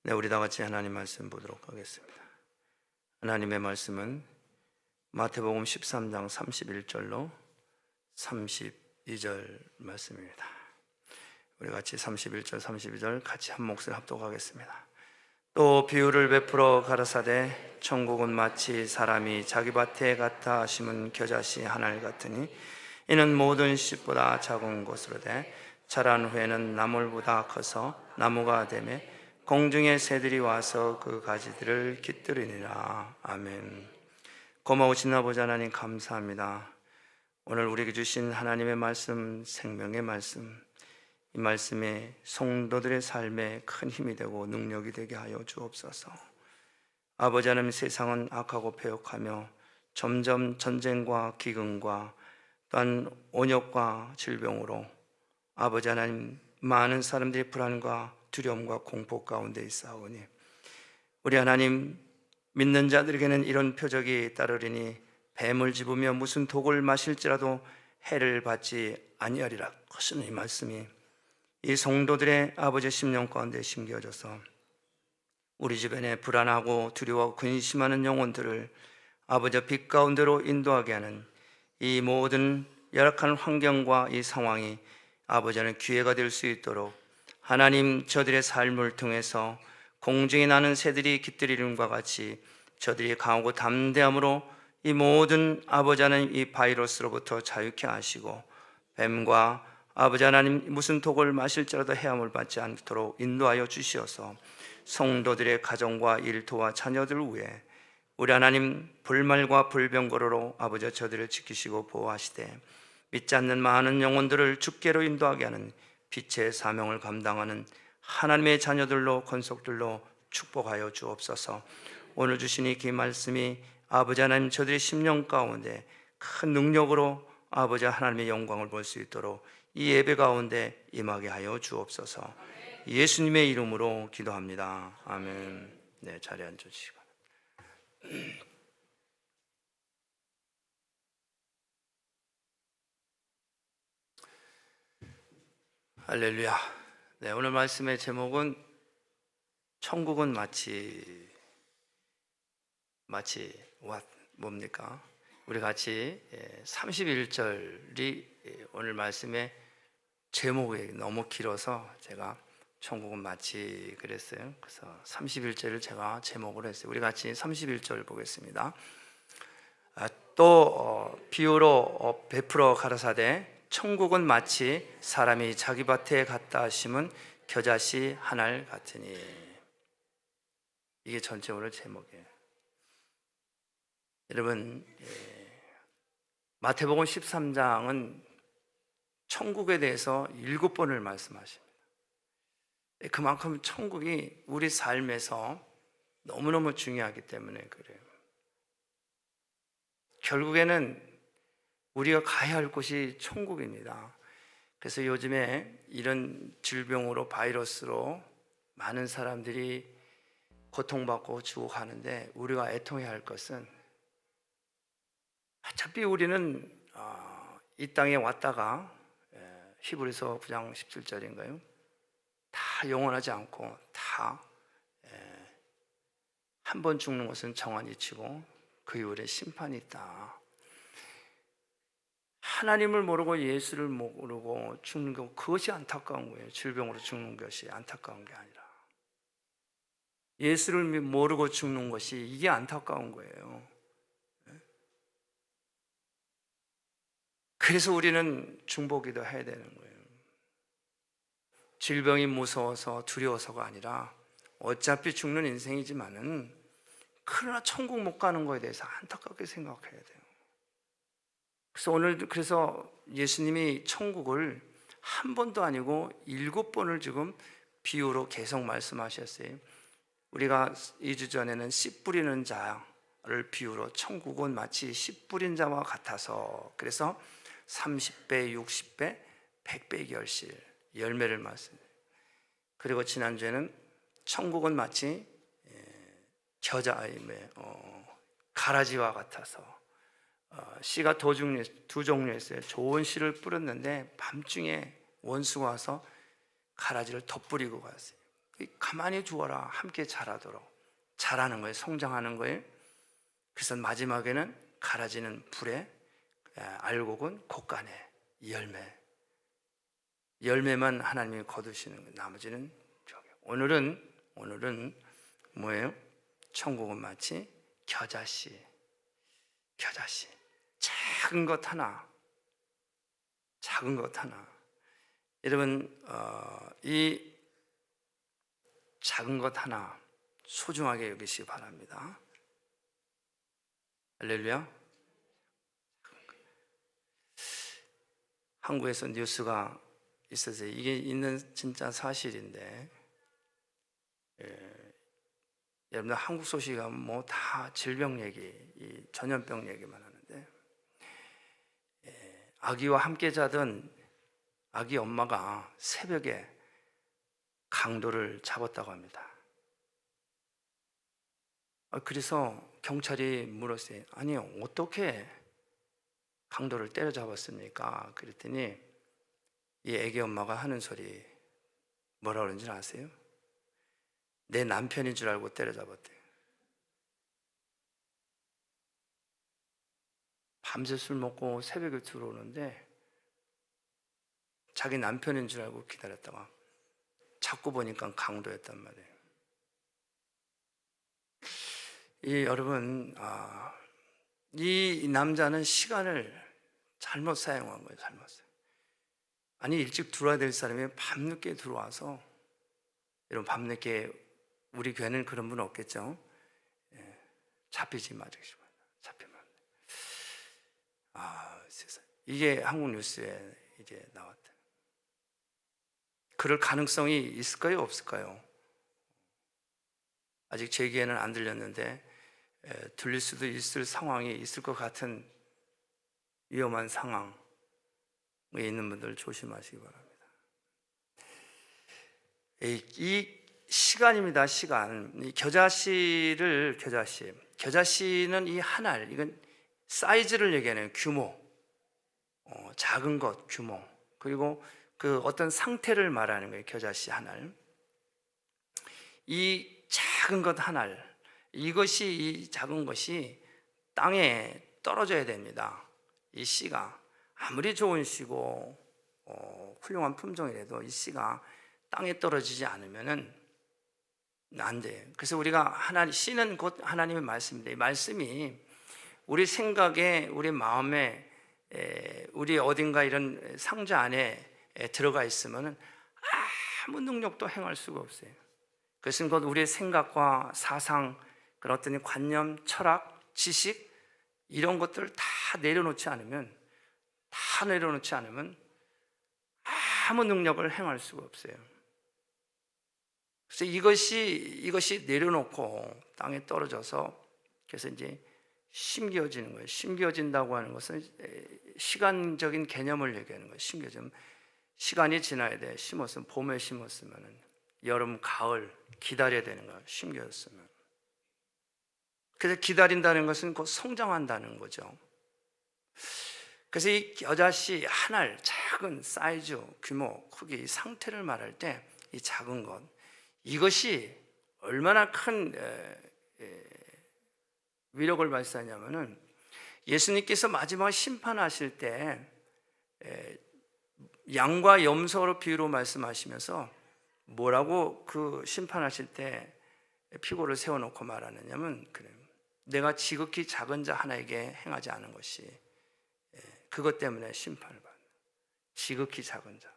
네, 우리 다 같이 하나님 말씀 보도록 하겠습니다. 하나님의 말씀은 마태복음 13장 31절로 32절 말씀입니다. 우리 같이 31절 32절 같이 한 몫을 합독하겠습니다. 또 비유를 베풀어 가라사대 천국은 마치 사람이 자기 밭에 갖다 심은 겨자씨 한 알 같으니 이는 모든 씨보다 작은 것으로 돼 자란 후에는 나물보다 커서 나무가 되매 공중의 새들이 와서 그 가지들을 깃들이니라. 아멘. 고마우신 아버지 하나님 감사합니다. 오늘 우리에게 주신 하나님의 말씀, 생명의 말씀, 이 말씀에 성도들의 삶에 큰 힘이 되고 능력이 되게 하여 주옵소서. 아버지 하나님, 세상은 악하고 패역하며 점점 전쟁과 기근과 또한 온역과 질병으로 아버지 하나님, 많은 사람들이 불안과 두려움과 공포 가운데 있사오니 우리 하나님, 믿는 자들에게는 이런 표적이 따르리니 뱀을 집으며 무슨 독을 마실지라도 해를 받지 아니하리라 하시는 이 말씀이 이 성도들의 아버지의 심령 가운데 심겨져서 우리 주변에 불안하고 두려워하고 근심하는 영혼들을 아버지의 빛 가운데로 인도하게 하는 이 모든 열악한 환경과 이 상황이 아버지는 기회가 될 수 있도록 하나님, 저들의 삶을 통해서 공중에 나는 새들이 깃들이름과 같이 저들이 강하고 담대함으로 이 모든 아버지 하나님, 이 바이러스로부터 자유케 하시고 뱀과 아버지 하나님 무슨 독을 마실지라도 해함을 받지 않도록 인도하여 주시어서 성도들의 가정과 일터와 자녀들 위해 우리 하나님, 불말과 불병거로로 아버지 저들을 지키시고 보호하시되 믿지 않는 많은 영혼들을 주께로 인도하게 하는 빛의 사명을 감당하는 하나님의 자녀들로 권속들로 축복하여 주옵소서. 오늘 주신 이 말씀이 아버지 하나님, 저들의 심령 가운데 큰 능력으로 아버지 하나님의 영광을 볼 수 있도록 이 예배 가운데 임하게 하여 주옵소서. 예수님의 이름으로 기도합니다. 아멘. 네, 자리에 앉으시고. 할렐루야. 네, 오늘 말씀의 제목은 천국은 마치 뭡니까? 우리 같이 31절이 오늘 말씀의 제목이 너무 길어서 제가 천국은 마치 그랬어요. 그래서 31절을 제가 제목으로 했어요. 우리 같이 31절 보겠습니다. 또 비유로 베풀어 가라사대 천국은 마치 사람이 자기 밭에 갖다 심은 겨자씨 한 알 같으니. 이게 전체 오늘 제목이에요. 여러분, 마태복음 13장은 천국에 대해서 7번을 말씀하십니다. 그만큼 천국이 우리 삶에서 너무너무 중요하기 때문에 그래요. 결국에는 우리가 가야 할 곳이 천국입니다. 그래서 요즘에 이런 질병으로, 바이러스로 많은 사람들이 고통받고 죽어가는데 우리가 애통해야 할 것은, 어차피 우리는 이 땅에 왔다가 히브리서 9장 17절인가요? 다 영원하지 않고 다 한 번 죽는 것은 정한이 치고 그 이후에 심판이 있다. 하나님을 모르고 예수를 모르고 죽는 것, 그것이 안타까운 거예요. 질병으로 죽는 것이 안타까운 게 아니라 예수를 모르고 죽는 것이, 이게 안타까운 거예요. 그래서 우리는 중보기도 해야 되는 거예요. 질병이 무서워서 두려워서가 아니라 어차피 죽는 인생이지만은 그러나 천국 못 가는 거에 대해서 안타깝게 생각해야 돼요. 그래서 예수님이 천국을 한 번도 아니고 7번을 지금 비유로 계속 말씀하셨어요. 우리가 2주 전에는 씨 뿌리는 자를 비유로 천국은 마치 씨 뿌린 자와 같아서, 그래서 30배, 60배, 100배 결실 열매를 말씀해요. 그리고 지난주에는 천국은 마치 가라지와 같아서 씨가 두 종류였어요. 좋은 씨를 뿌렸는데 밤중에 원수가 와서 가라지를 덧뿌리고 갔어요. 가만히 두어라. 함께 자라도록. 자라는 거예요. 성장하는 거예요. 그래서 마지막에는 갈아지는 불에 알곡은 곶간에 열매만 하나님이 거두시는 거예요. 나머지는 저기. 오늘은 뭐예요? 천국은 마치 겨자씨. 작은 것 하나. 여러분, 이 작은 것 하나 소중하게 여기시기 바랍니다. 할렐루야. 한국에서 뉴스가 있어서 이게 있는 진짜 사실인데, 여러분들 한국 소식이 뭐 다 질병 얘기, 이 전염병 얘기만 하는데, 아기와 함께 자던 아기 엄마가 새벽에 강도를 잡았다고 합니다. 그래서 경찰이 물었어요. 아니, 어떻게 강도를 때려잡았습니까? 그랬더니 이 애기 엄마가 하는 소리 뭐라 그러는지 아세요? 내 남편인 줄 알고 때려잡았대요. 밤새 술 먹고 새벽에 들어오는데 자기 남편인 줄 알고 기다렸다가 자꾸 보니까 강도였단 말이에요. 여러분, 이 남자는 시간을 잘못 사용한 거예요. 아니, 일찍 들어와야 될 사람이 밤늦게 들어와서, 여러분, 밤늦게 우리 교회는 그런 분 없겠죠? 잡히지 마시고. 세상. 이게 한국 뉴스에 이제 나왔다. 그럴 가능성이 있을까요? 없을까요? 아직 제 귀에는 안 들렸는데 들릴 수도 있을 상황이 있을 것 같은 위험한 상황에 있는 분들 조심하시기 바랍니다. 이 시간입니다. 시간. 이 겨자씨는 이 한 알, 이건 사이즈를 얘기하는 규모, 작은 것, 규모, 그리고 그 어떤 상태를 말하는 거예요. 겨자씨 한 알. 이 작은 것 한 알, 이 작은 것이 땅에 떨어져야 됩니다. 이 씨가 아무리 좋은 씨고 훌륭한 품종이라도 이 씨가 땅에 떨어지지 않으면은 안 돼요. 그래서 우리가 씨는 곧 하나님의 말씀입니다. 이 말씀이 우리 생각에, 우리 마음에, 우리 어딘가 이런 상자 안에 들어가 있으면은 아무 능력도 행할 수가 없어요. 그것은 곧 우리의 생각과 사상, 그런 어떤 관념, 철학, 지식, 이런 것들을 다 내려놓지 않으면 아무 능력을 행할 수가 없어요. 그래서 이것이 내려놓고 땅에 떨어져서, 그래서 이제 심겨지는 거예요. 심겨진다고 하는 것은 시간적인 개념을 얘기하는 거예요. 심겨지면 시간이 지나야 돼. 심었으면, 봄에 심었으면 여름, 가을 기다려야 되는 거예요. 심겨졌으면. 그래서 기다린다는 것은 곧 성장한다는 거죠. 그래서 이 겨자씨 한 알, 작은 사이즈, 규모, 크기, 이 상태를 말할 때 이 작은 것, 이것이 얼마나 큰 위력을 발휘하냐면은, 예수님께서 마지막 심판하실 때 양과 염소로 비유로 말씀하시면서 뭐라고 그 심판하실 때 피고를 세워놓고 말하느냐면, 그래요. 내가 지극히 작은 자 하나에게 행하지 않은 것이 그것 때문에 심판을 받는, 지극히 작은 자.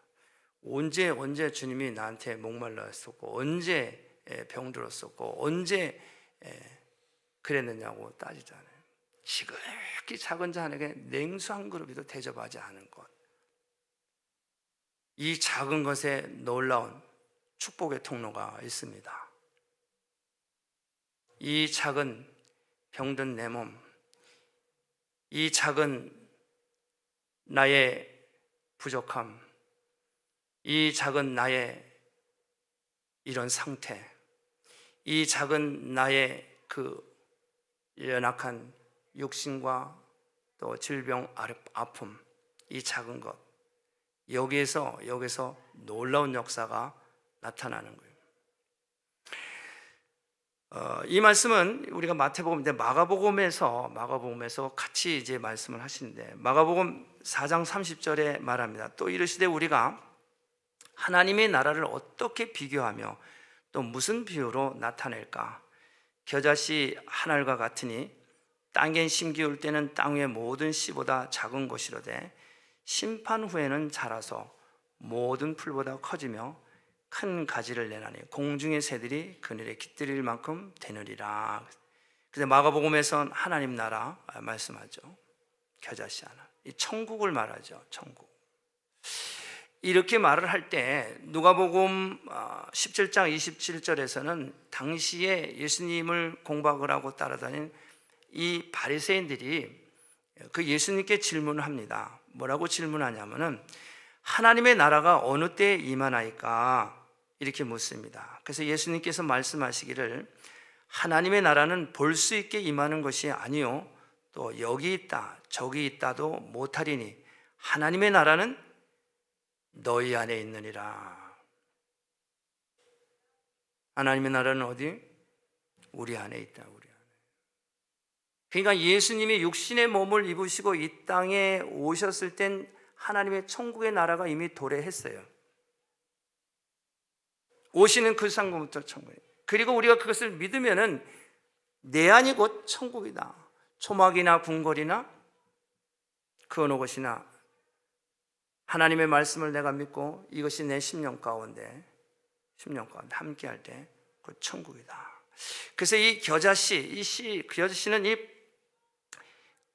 언제 주님이 나한테 목말랐었고, 언제 병들었었고, 언제 그랬느냐고 따지잖아요. 지극히 작은 자 하나에게 냉수 한 그릇도 대접하지 않은 것. 이 작은 것에 놀라운 축복의 통로가 있습니다. 이 작은 병든 내 몸, 이 작은 나의 부족함, 이 작은 나의 이런 상태, 이 작은 나의 그 연약한 육신과 또 질병, 아픔, 이 작은 것, 여기에서 놀라운 역사가 나타나는 거예요. 이 말씀은 우리가 마태복음인데 마가복음에서 같이 이제 말씀을 하시는데, 마가복음 4장 30절에 말합니다. 또 이르시되 우리가 하나님의 나라를 어떻게 비교하며 또 무슨 비유로 나타낼까? 겨자씨 한 알과 같으니 땅에 심기울 때는 땅 위의 모든 씨보다 작은 것이로되 심판 후에는 자라서 모든 풀보다 커지며 큰 가지를 내나니 공중의 새들이 그늘에 깃들일 만큼 되느리라. 그래서 마가복음에선 하나님 나라 말씀하죠. 겨자씨 하나, 이 천국을 말하죠. 천국. 이렇게 말을 할 때 누가복음 17장 27절에서는 당시에 예수님을 공박을 하고 따라다닌 이 바리새인들이 그 예수님께 질문을 합니다. 뭐라고 질문하냐면은 하나님의 나라가 어느 때에 임하나이까 이렇게 묻습니다. 그래서 예수님께서 말씀하시기를 하나님의 나라는 볼 수 있게 임하는 것이 아니요 또 여기 있다 저기 있다도 못하리니 하나님의 나라는 너희 안에 있느니라. 하나님의 나라는 어디? 우리 안에 있다. 우리 안에. 그러니까 예수님이 육신의 몸을 입으시고 이 땅에 오셨을 땐 하나님의 천국의 나라가 이미 도래했어요. 오시는 그 상금부터 천국이에요. 그리고 우리가 그것을 믿으면은 내 안이 곧 천국이다. 초막이나 궁궐이나 그 어느 곳이나 하나님의 말씀을 내가 믿고 이것이 내 심령 가운데 함께 할 때 그 천국이다. 그래서 이 겨자씨는 이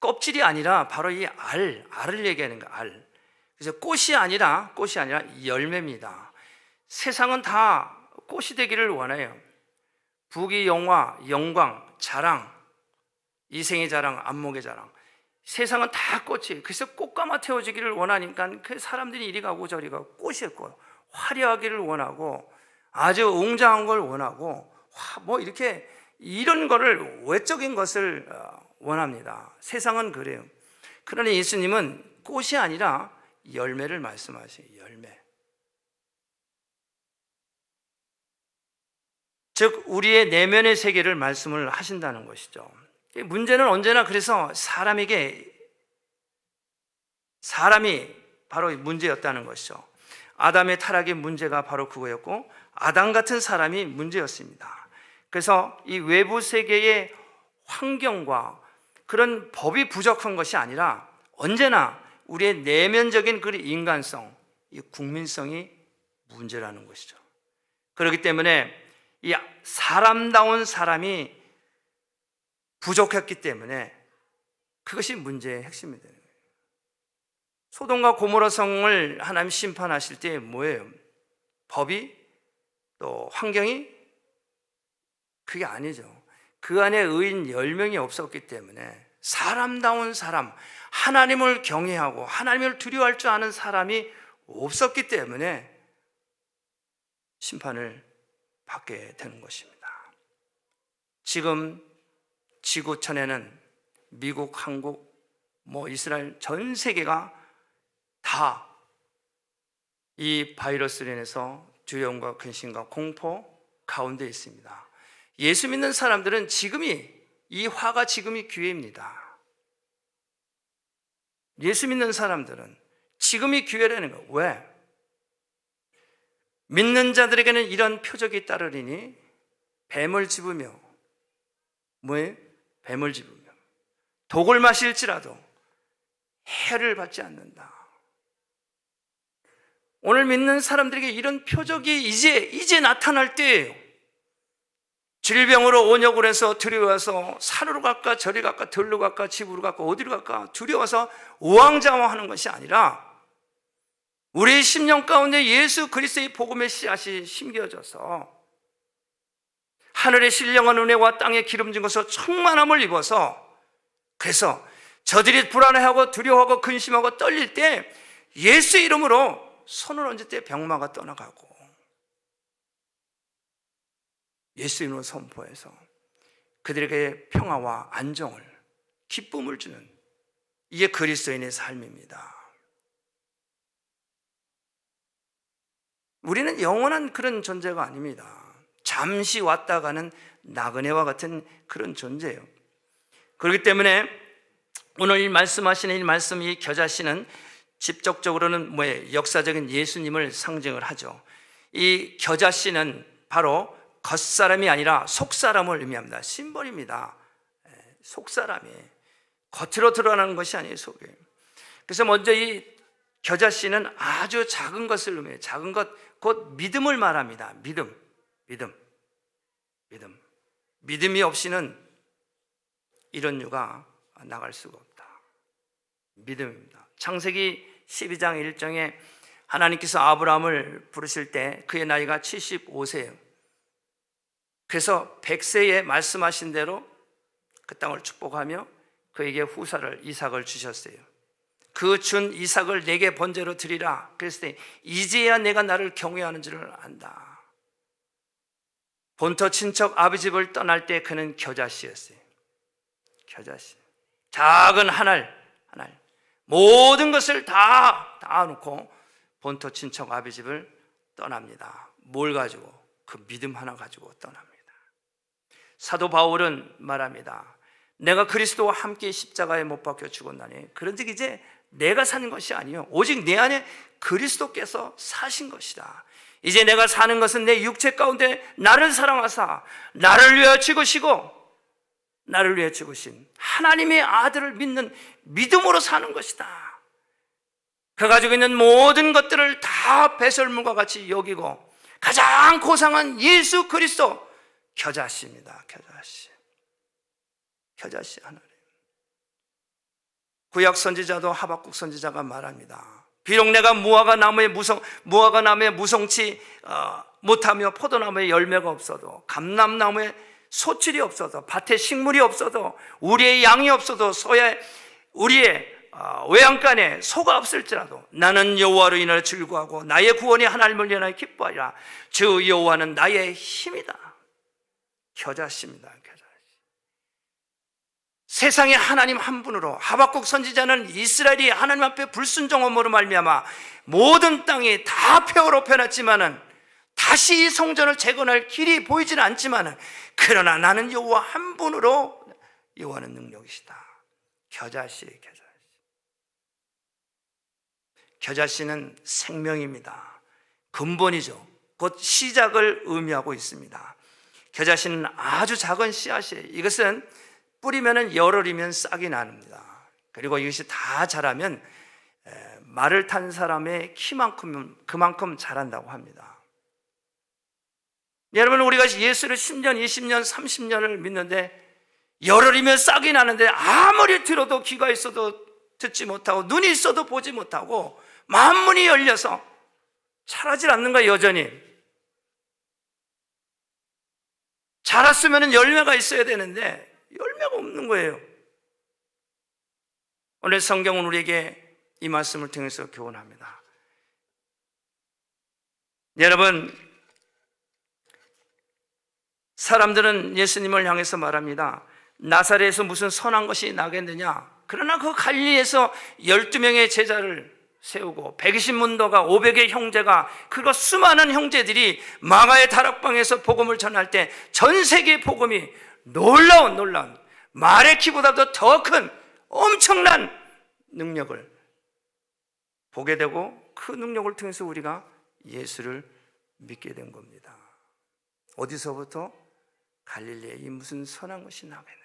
껍질이 아니라 바로 이 알을 얘기하는 거예요. 알. 그래서 꽃이 아니라 열매입니다. 세상은 다 꽃이 되기를 원해요. 부귀 영화, 영광, 자랑, 이생의 자랑, 안목의 자랑. 세상은 다 꽃이에요. 그래서 꽃가마 태워지기를 원하니까 그 사람들이 이리 가고 저리 가고 꽃이 있고 화려하기를 원하고 아주 웅장한 걸 원하고 뭐 이렇게 이런 거를 외적인 것을 원합니다. 세상은 그래요. 그러나 예수님은 꽃이 아니라 열매를 말씀하세요. 열매. 즉 우리의 내면의 세계를 말씀을 하신다는 것이죠. 문제는 언제나 그래서 사람이 바로 문제였다는 것이죠. 아담의 타락의 문제가 바로 그거였고 아담 같은 사람이 문제였습니다. 그래서 이 외부 세계의 환경과 그런 법이 부족한 것이 아니라 언제나 우리의 내면적인 그 인간성, 이 국민성이 문제라는 것이죠. 그렇기 때문에 이 사람다운 사람이 부족했기 때문에 그것이 문제의 핵심이 되는 거예요. 소돔과 고모라 성을 하나님 심판하실 때 뭐예요? 법이 또 환경이 그게 아니죠. 그 안에 의인 10명이 없었기 때문에 사람다운 사람, 하나님을 경외하고 하나님을 두려워할 줄 아는 사람이 없었기 때문에 심판을 받게 되는 것입니다. 지금 지구촌에는 미국, 한국, 이스라엘 전 세계가 다 이 바이러스로 인해서 두려움과 근심과 공포 가운데 있습니다. 예수 믿는 사람들은 이 화가 지금이 기회입니다. 예수 믿는 사람들은 지금이 기회라는 거예요. 왜? 믿는 자들에게는 이런 표적이 따르리니 뱀을 집으며 뭐예요? 뱀을 집으며 독을 마실지라도 해를 받지 않는다. 오늘 믿는 사람들에게 이런 표적이 이제 나타날 때예요. 질병으로 온역을 해서 두려워서 산으로 갈까 저리 갈까 들로 갈까 집으로 갈까 어디로 갈까 두려워서 우왕좌왕하는 것이 아니라 우리의 심령 가운데 예수 그리스도의 복음의 씨앗이 심겨져서 하늘의 신령한 은혜와 땅에 기름진 것으로 충만함을 입어서 그래서 저들이 불안해하고 두려워하고 근심하고 떨릴 때 예수 이름으로 손을 얹을 때 병마가 떠나가고 예수 이름으로 선포해서 그들에게 평화와 안정을 기쁨을 주는 이게 그리스도인의 삶입니다. 우리는 영원한 그런 존재가 아닙니다. 잠시 왔다 가는 나그네와 같은 그런 존재예요. 그렇기 때문에 오늘 말씀하시는 이 말씀, 이 겨자씨는 직접적으로는 뭐예요? 역사적인 예수님을 상징을 하죠. 이 겨자씨는 바로 겉사람이 아니라 속사람을 의미합니다. 심벌입니다. 속사람이 겉으로 드러나는 것이 아니에요. 속에. 그래서 먼저 이 겨자씨는 아주 작은 것을 의미해요. 작은 것, 곧 믿음을 말합니다. 믿음이 없이는 이런 유가 나갈 수가 없다. 믿음입니다. 창세기 12장 1장에 하나님께서 아브라함을 부르실 때 그의 나이가 75세예요. 그래서 100세에 말씀하신 대로 그 땅을 축복하며 그에게 후사를 이삭을 주셨어요. 그 준 이삭을 내게 번제로 드리라. 그랬을 때 이제야 내가 나를 경외하는 줄을 안다. 본토 친척 아버지 집을 떠날 때 그는 겨자씨였어요. 겨자씨. 작은 한 알 모든 것을 다 놓고 본토 친척 아버지 집을 떠납니다. 뭘 가지고? 그 믿음 하나 가지고 떠납니다. 사도 바울은 말합니다. 내가 그리스도와 함께 십자가에 못 박혀 죽었나니 그런즉 이제 내가 사는 것이 아니요 오직 내 안에 그리스도께서 사신 것이다. 이제 내가 사는 것은 내 육체 가운데 나를 사랑하사 나를 위하여 죽으신 하나님의 아들을 믿는 믿음으로 사는 것이다. 그 가지고 있는 모든 것들을 다 배설물과 같이 여기고 가장 고상한 예수 그리스도 겨자씨입니다. 겨자씨 하나님. 구약 선지자도 하박국 선지자가 말합니다. 비록 내가 무화과 나무에 무성치 못하며 포도나무에 열매가 없어도 감람나무에 소출이 없어도 밭에 식물이 없어도 우리의 양이 없어도 우리의 외양간에 소가 없을지라도 나는 여호와로 인하여 즐거워하고 나의 구원이 하나님을 인하여 기뻐하리라. 주 여호와는 나의 힘이다. 겨자씨입니다. 세상에 하나님 한 분으로 하박국 선지자는 이스라엘이 하나님 앞에 불순종함으로 말미암아 모든 땅이 다 폐허로 변했지만은 다시 이 성전을 재건할 길이 보이지는 않지만은 그러나 나는 여호와 한 분으로 여호와는 능력이시다. 겨자씨는 생명입니다. 근본이죠. 곧 시작을 의미하고 있습니다. 겨자씨는 아주 작은 씨앗이에요. 이것은 뿌리면 열흘이면 싹이 납니다. 그리고 이것이 다 자라면 말을 탄 사람의 키만큼 그만큼 자란다고 합니다. 여러분, 우리가 예수를 10년, 20년, 30년을 믿는데 열흘이면 싹이 나는데 아무리 들어도 귀가 있어도 듣지 못하고 눈이 있어도 보지 못하고 만문이 열려서 자라질 않는 거예요. 여전히 자랐으면 열매가 있어야 되는데 열매가 없는 거예요. 오늘 성경은 우리에게 이 말씀을 통해서 교훈합니다. 여러분, 사람들은 예수님을 향해서 말합니다. 나사렛에서 무슨 선한 것이 나겠느냐? 그러나 그 갈릴리에서 12명의 제자를 세우고 120문도가 500의 형제가 그리고 수많은 형제들이 마가의 다락방에서 복음을 전할 때 전 세계 복음이 놀라운 말의 키보다도 더 큰 엄청난 능력을 보게 되고 그 능력을 통해서 우리가 예수를 믿게 된 겁니다. 어디서부터? 갈릴리에 이 무슨 선한 것이 나겠느냐?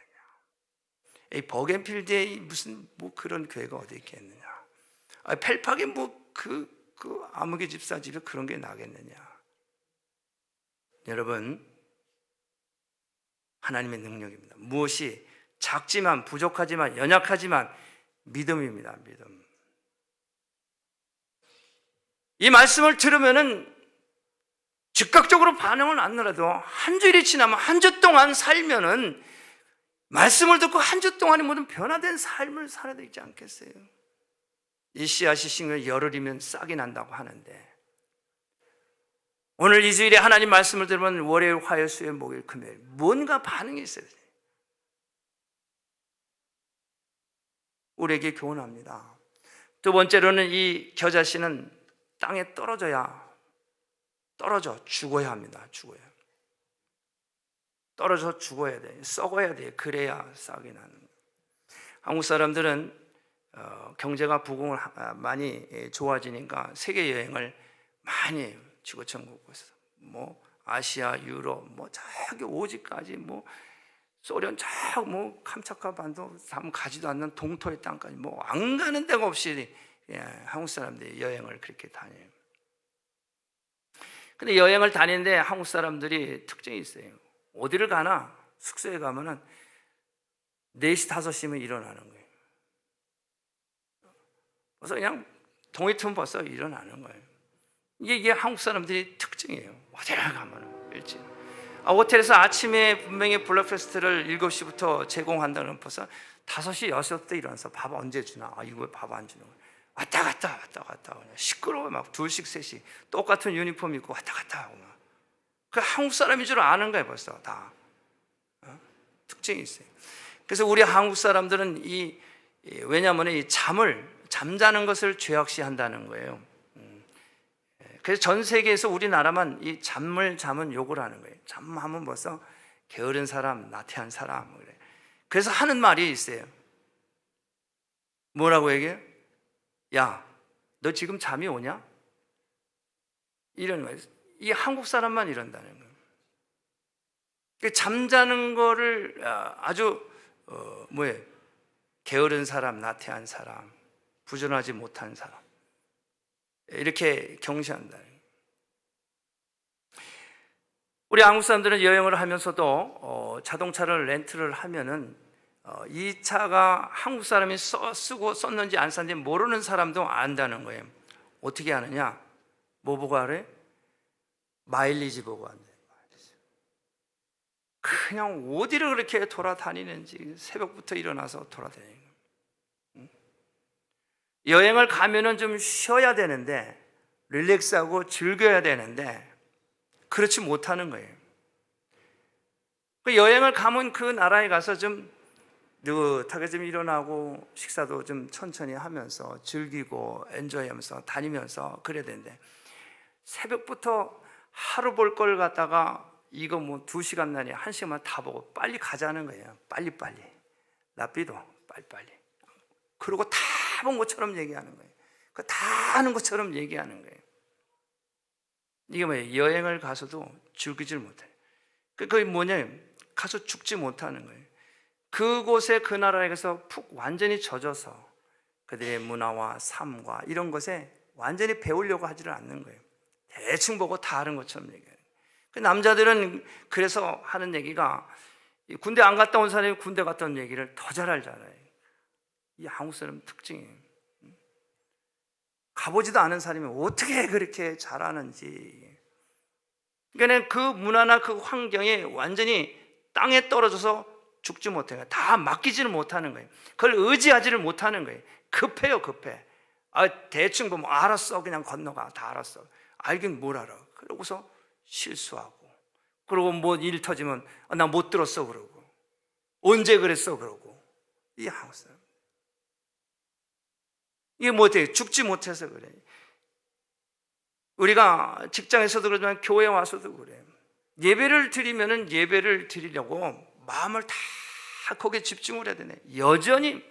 이 버겐필드에 무슨 그런 교회가 어디 있겠느냐? 펠팍에 그 아무개 집사 집에 그런 게 나겠느냐? 여러분, 하나님의 능력입니다. 무엇이 작지만 부족하지만 연약하지만 믿음입니다. 믿음. 이 말씀을 들으면은 즉각적으로 반응은 안 나더라도 한 주일이 지나면 한 주 동안 살면은 말씀을 듣고 한 주 동안에 모든 변화된 삶을 살아야 되지 않겠어요? 이 씨앗이 심으면 열흘이면 싹이 난다고 하는데 오늘 이 주일에 하나님 말씀을 들으면 월요일, 화요일, 수요일, 목요일, 금요일 뭔가 반응이 있어야 돼요. 우리에게 교훈합니다. 두 번째로는 이 겨자씨는 땅에 떨어져 죽어야 합니다. 죽어야. 떨어져 죽어야 돼. 썩어야 돼. 그래야 싹이 나는 거예요. 한국 사람들은 경제가 부흥을 많이 좋아지니까 세계 여행을 많이 지구천국에서 뭐 아시아, 유럽, 뭐 저기 오지까지 뭐 소련 저뭐 캄차카 반도 다 가지도 않는 동토의 땅까지 뭐 안 가는 데가 없이 한국 사람들이 여행을 그렇게 다녀요. 근데 여행을 다니는데 한국 사람들이 특징이 있어요. 어디를 가나 숙소에 가면은 4시, 5시면 일어나는 거예요. 그래서 그냥 동이 트면 벌써 일어나는 거예요. 이게 한국 사람들이 특징이에요. 어디를 가면은 일찍. 호텔에서 아침에 분명히 블랙패스트를 7시부터 제공한다는 벌써 5시, 6시부터 일어나서 밥 언제 주나? 이거 왜 밥 안 주는 거야? 왔다 갔다 그냥 시끄러워. 막 2시, 3시 똑같은 유니폼 입고 왔다 갔다 하고 막. 그 한국 사람인 줄 아는 거예요 벌써 다. 특징이 있어요. 그래서 우리 한국 사람들은 왜냐하면 이 잠자는 것을 죄악시한다는 거예요. 그래서 전 세계에서 우리나라만 이 잠은 욕을 하는 거예요. 잠하면 벌써 게으른 사람, 나태한 사람. 그래. 그래서 하는 말이 있어요. 뭐라고 얘기해요? 야, 너 지금 잠이 오냐? 이런 거예요. 이 한국 사람만 이런다는 거예요. 잠자는 거를 아주 게으른 사람, 나태한 사람, 부전하지 못한 사람 이렇게 경시한다. 우리 한국 사람들은 여행을 하면서도 자동차를 렌트를 하면은 이 차가 한국 사람이 쓰고 썼는지 안 썼는지 모르는 사람도 안다는 거예요. 어떻게 아느냐? 뭐 보고 알아요? 마일리지 보고 안돼요. 그냥 어디를 그렇게 돌아다니는지 새벽부터 일어나서 돌아다니는 거예요. 여행을 가면은 좀 쉬어야 되는데 릴렉스하고 즐겨야 되는데 그렇지 못하는 거예요. 여행을 가면 그 나라에 가서 좀 느긋하게 좀 일어나고 식사도 좀 천천히 하면서 즐기고 엔조이하면서 다니면서 그래야 되는데 새벽부터 하루 볼 걸 갖다가 이거 뭐 2시간 나니 1시간만 다 보고 빨리 가자는 거예요. 빨리빨리 라피도 빨리빨리. 그러고 다 본 것처럼 얘기하는 거예요. 다 아는 것처럼 얘기하는 거예요. 이게 뭐예요? 여행을 가서도 즐기질 못해요. 그게 뭐냐면 가서 죽지 못하는 거예요. 그곳에 그 나라에 가서 푹 완전히 젖어서 그들의 문화와 삶과 이런 것에 완전히 배우려고 하지를 않는 거예요. 대충 보고 다 아는 것처럼 얘기해요. 그 남자들은 그래서 하는 얘기가 군대 안 갔다 온 사람이 군대 갔다 온 얘기를 더 잘 알잖아요. 이 한국 사람 특징이에요. 가보지도 않은 사람이 어떻게 그렇게 잘하는지. 그러니까 그 문화나 그 환경에 완전히 땅에 떨어져서 죽지 못해요. 다 맡기지를 못하는 거예요. 그걸 의지하지를 못하는 거예요. 급해요, 급해. 대충 보면 알았어, 그냥 건너가. 다 알았어. 알긴 뭘 알아. 그러고서 실수하고, 그러고 뭐 일 터지면 나 못 들었어 그러고, 언제 그랬어 그러고. 이 한국 사람 이게 뭐예요? 죽지 못해서 그래. 우리가 직장에서도 그러지만 교회 와서도 그래요. 예배를 드리면은 예배를 드리려고 마음을 다 거기에 집중을 해야 되네. 여전히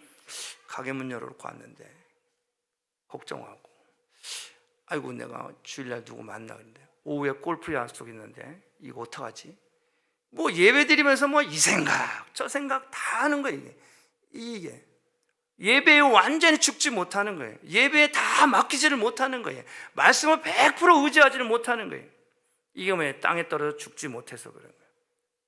가게 문 열어놓고 왔는데 걱정하고, 아이고 내가 주일날 누구 만나 그런데 오후에 골프 약속 있는데 이거 어떡하지? 뭐 예배 드리면서 뭐 이 생각 저 생각 다 하는 거예요. 이게 예배에 완전히 죽지 못하는 거예요. 예배에 다 맡기지를 못하는 거예요. 말씀을 100% 의지하지를 못하는 거예요. 이게 뭐예요? 땅에 떨어져 죽지 못해서 그런 거예요.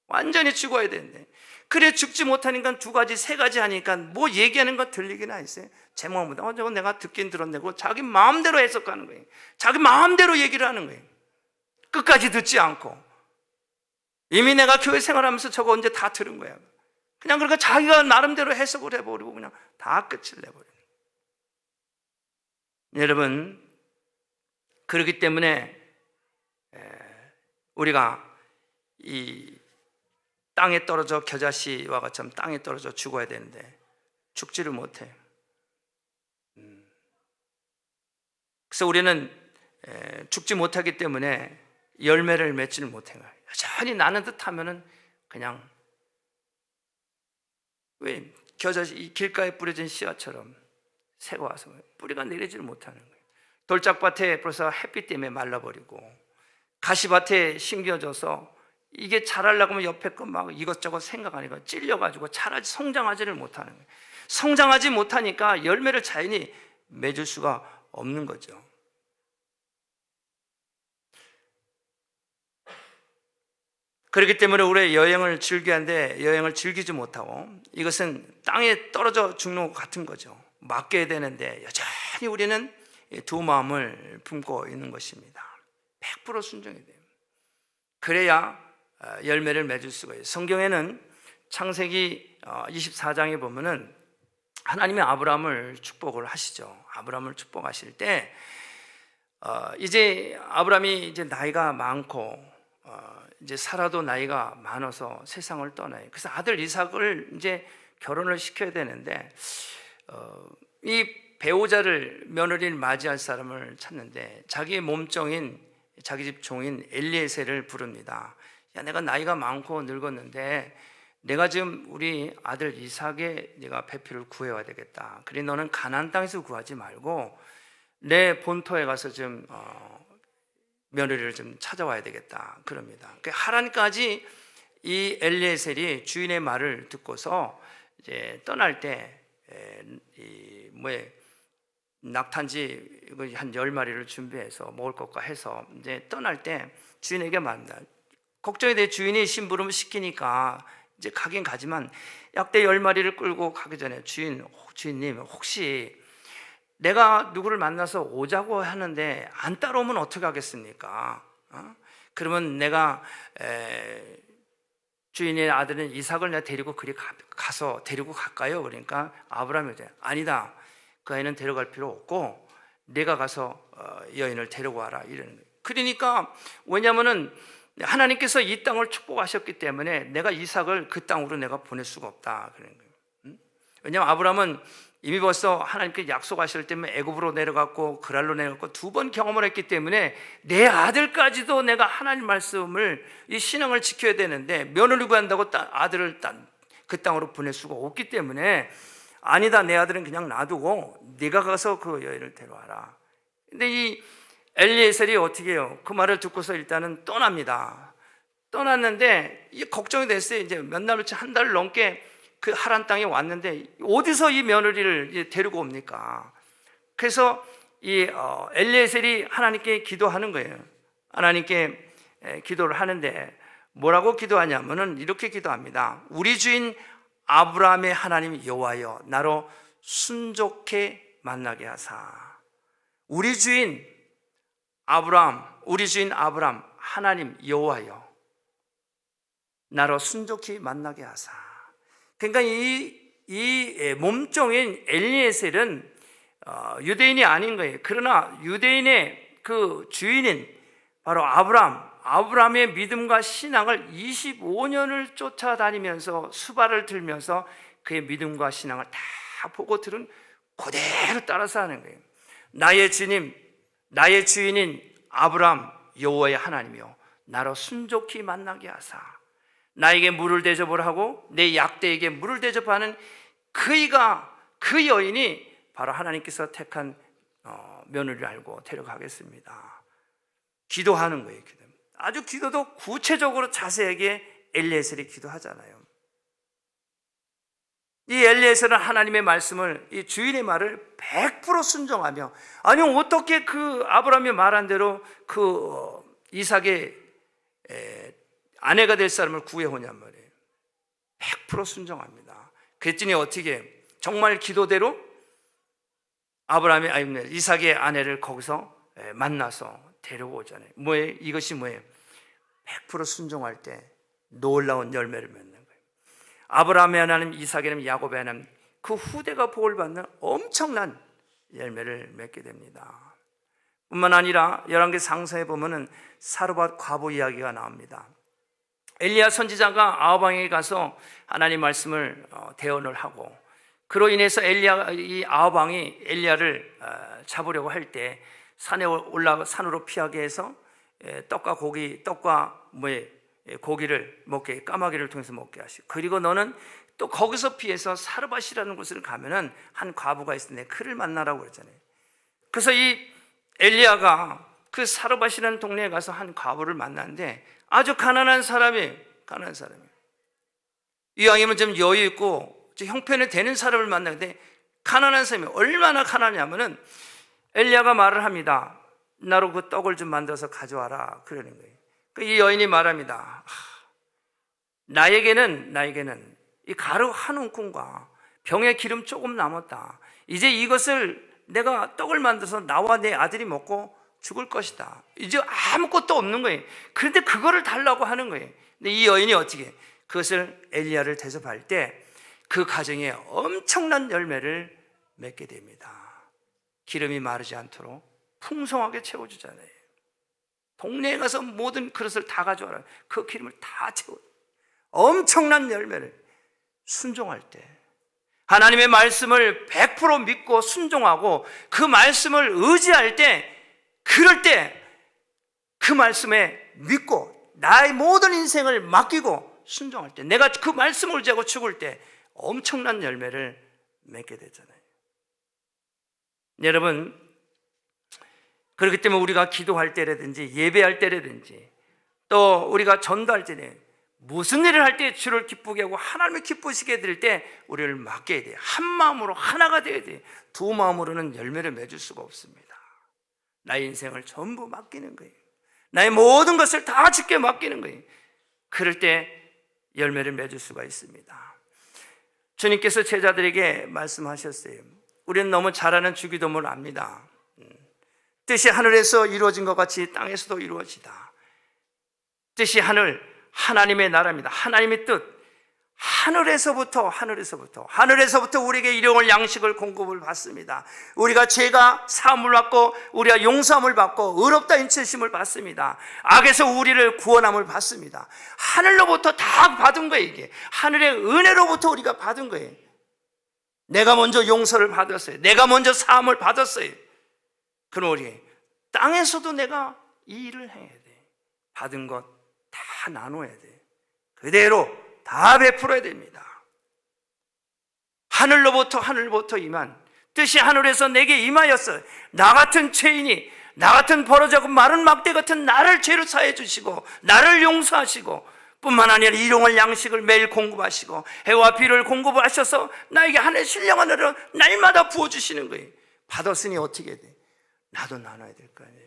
완전히 죽어야 되는데, 그래 죽지 못하니까 2가지 3가지 하니까 뭐 얘기하는 거 들리기나 있어요. 제목보다 저거 내가 듣긴 들었네고 자기 마음대로 해석하는 거예요. 자기 마음대로 얘기를 하는 거예요. 끝까지 듣지 않고. 이미 내가 교회 생활하면서 저거 언제 다 들은 거야. 그냥 그러니까 자기가 나름대로 해석을 해버리고 그냥 다 끝을 내버려요. 여러분, 그렇기 때문에 우리가 이 땅에 떨어져 겨자씨와 같이 땅에 떨어져 죽어야 되는데 죽지를 못해요. 그래서 우리는 죽지 못하기 때문에 열매를 맺지를 못해요. 여전히 나는 듯 하면은 그냥 왜 겨자씨 길가에 뿌려진 씨앗처럼 새가 와서 뿌리가 내리지를 못하는 거예요. 돌짝밭에 벌써 햇빛 때문에 말라버리고, 가시밭에 심겨져서 이게 자라려고 하면 옆에 거 막 이것저것 생각하니까 찔려가지고 자라지 성장하지를 못하는 거예요. 성장하지 못하니까 열매를 자연히 맺을 수가 없는 거죠. 그렇기 때문에 우리 여행을 즐겨하는데 여행을 즐기지 못하고, 이것은 땅에 떨어져 죽는 것 같은 거죠. 맡겨야 되는데 여전히 우리는 두 마음을 품고 있는 것입니다. 100% 순종해야 돼요. 그래야 열매를 맺을 수가 있어요. 성경에는 창세기 24장에 보면은 하나님이 아브라함을 축복을 하시죠. 아브라함을 축복하실 때 이제 아브라함이 이제 나이가 많고 이제 사라도 나이가 많아서 세상을 떠나요. 그래서 아들 이삭을 이제 결혼을 시켜야 되는데 이 배우자를, 며느리를 맞이할 사람을 찾는데 자기의 몸종인, 자기 집 종인 엘리에셀을 부릅니다. 야, 내가 나이가 많고 늙었는데 내가 지금 우리 아들 이삭의 네가 배필을 구해와야 되겠다. 그래 너는 가나안 땅에서 구하지 말고 내 본토에 가서 좀 며느리를 좀 찾아와야 되겠다 그럽니다. 하란까지 이 엘리에셀이 주인의 말을 듣고서 이제 떠날 때 낙탄지 한 10마리를 준비해서 먹을 것과 해서 이제 떠날 때 주인에게 말합니다. 걱정이 돼. 주인이 심부름을 시키니까 이제 가긴 가지만 약대 10마리를 끌고 가기 전에 주인님 혹시 내가 누구를 만나서 오자고 하는데 안 따라오면 어떻게 하겠습니까? 그러면 내가 주인의 아들은 이삭을 내가 데리고 그리 가서 데리고 갈까요? 그러니까 아브라함이 아니다. 그 아이는 데려갈 필요 없고 내가 가서 여인을 데리고 와라 이러는 거예요. 그러니까 왜냐하면은 하나님께서 이 땅을 축복하셨기 때문에 내가 이삭을 그 땅으로 내가 보낼 수가 없다 그러는 거예요. 왜냐하면 아브라함은 이미 벌써 하나님께 약속하실 때문에 애굽으로 내려갔고 그랄로 내려갔고 2번 경험을 했기 때문에 내 아들까지도 내가 하나님 말씀을, 이 신앙을 지켜야 되는데 며느리 구한다고 아들을 그 땅으로 보낼 수가 없기 때문에 아니다, 내 아들은 그냥 놔두고 네가 가서 그 여인을 데려와라. 근데 이 엘리에셀이 어떻게 해요? 그 말을 듣고서 일단은 떠납니다. 떠났는데 이 걱정이 됐어요. 이제 몇 날, 한 달 넘게 그 하란 땅에 왔는데 어디서 이 며느리를 데리고 옵니까? 그래서 이 엘리에셀이 하나님께 기도하는 거예요. 하나님께 기도를 하는데 뭐라고 기도하냐면은 이렇게 기도합니다. 우리 주인 아브라함의 하나님 여호와여, 나로 순종케 만나게 하사. 우리 주인 아브라함 하나님 여호와여, 나로 순종케 만나게 하사. 그러니까 이 몸종인 엘리에셀은 유대인이 아닌 거예요. 그러나 유대인의 그 주인인 바로 아브라함의 믿음과 신앙을 25년을 쫓아다니면서 수발을 들면서 그의 믿음과 신앙을 다 보고 들은 그대로 따라서 하는 거예요. 나의 주인인 아브라함 여호와의 하나님이요, 나로 순종히 만나게 하사. 나에게 물을 대접을 하고 내 약대에게 물을 대접하는 그 여인이 바로 하나님께서 택한 며느리를 알고 데려가겠습니다. 기도하는 거예요. 아주 기도도 구체적으로 자세하게 엘리에셀이 기도하잖아요. 이 엘리에셀은 하나님의 말씀을, 이 주인의 말을 100% 순종하며, 아니 어떻게 그 아브라함이 말한 대로 그 이삭의 아내가 될 사람을 구해오냔 말이에요. 100% 순종합니다. 그랬더니 어떻게 정말 기도대로 이삭의 아내를 거기서 만나서 데려오잖아요. 이것이 뭐예요? 100% 순종할 때 놀라운 열매를 맺는 거예요. 아브라함의 하나님, 이삭의 하나님, 야곱의 하나님, 그 후대가 복을 받는 엄청난 열매를 맺게 됩니다. 뿐만 아니라 열왕기 상서에 보면은 사르밧 과부 이야기가 나옵니다. 엘리야 선지자가 아하방에 가서 하나님 말씀을 대언을 하고, 그로 인해서 이 아하방이 엘리야를 잡으려고 할 때 산으로 피하게 해서 떡과 고기를 먹게, 까마귀를 통해서 먹게 하시고, 그리고 너는 또 거기서 피해서 사르밧이라는 곳을 가면은 한 과부가 있었는데 그를 만나라고 그랬잖아요. 그래서 이 엘리야가 그 사르밧이라는 동네에 가서 한 과부를 만났는데 아주 가난한 사람이 이왕이면 좀 여유 있고 형편이 되는 사람을 만나는데, 가난한 사람이 얼마나 가난하냐면은 엘리야가 말을 합니다. 나로 그 떡을 좀 만들어서 가져와라 그러는 거예요. 이 여인이 말합니다. 나에게는 이 가루 한 움큼과 병에 기름 조금 남았다. 이제 이것을 내가 떡을 만들어서 나와 내 아들이 먹고 죽을 것이다. 이제 아무것도 없는 거예요. 그런데 그거를 달라고 하는 거예요. 근데 이 여인이 어떻게 그것을 엘리야를 대접할 때 그 가정에 엄청난 열매를 맺게 됩니다. 기름이 마르지 않도록 풍성하게 채워주잖아요. 동네에 가서 모든 그릇을 다 가져와라. 그 기름을 다 채워. 엄청난 열매를, 순종할 때 하나님의 말씀을 100% 믿고 순종하고 그 말씀을 의지할 때, 그럴 때 그 말씀에 믿고 나의 모든 인생을 맡기고 순종할 때, 내가 그 말씀을 의지하고 죽을 때 엄청난 열매를 맺게 되잖아요. 여러분, 그렇기 때문에 우리가 기도할 때라든지 예배할 때라든지 또 우리가 전도할 때는 무슨 일을 할 때 주를 기쁘게 하고 하나님을 기쁘시게 해드릴 때 우리를 맡겨야 돼요. 한 마음으로 하나가 되어야 돼요. 두 마음으로는 열매를 맺을 수가 없습니다. 나의 인생을 전부 맡기는 거예요. 나의 모든 것을 다 주께 맡기는 거예요. 그럴 때 열매를 맺을 수가 있습니다. 주님께서 제자들에게 말씀하셨어요. 우리는 너무 잘 아는 주기도문을 압니다. 뜻이 하늘에서 이루어진 것 같이 땅에서도 이루어지다. 뜻이 하나님의 나라입니다. 하나님의 뜻, 하늘에서부터 우리에게 일용할 양식을 공급을 받습니다. 우리가 죄가 사함을 받고 우리가 용서함을 받고 의롭다 인치심을 받습니다. 악에서 우리를 구원함을 받습니다. 하늘로부터 다 받은 거예요. 이게 하늘의 은혜로부터 우리가 받은 거예요. 내가 먼저 용서를 받았어요. 내가 먼저 사함을 받았어요. 그럼 우리 땅에서도 내가 이 일을 해야 돼. 받은 것 다 나눠야 돼. 그대로 다 베풀어야 됩니다. 하늘로부터 임한 뜻이 하늘에서 내게 임하였어. 나 같은 죄인이, 나 같은 버러지고 마른 막대 같은 나를 죄로 사해 주시고 나를 용서하시고 뿐만 아니라 일용할 양식을 매일 공급하시고 해와 비를 공급하셔서 나에게 하늘 신령한 은혜를 날마다 부어주시는 거예요. 받았으니 어떻게 돼? 나도 나눠야 될 거 아니에요.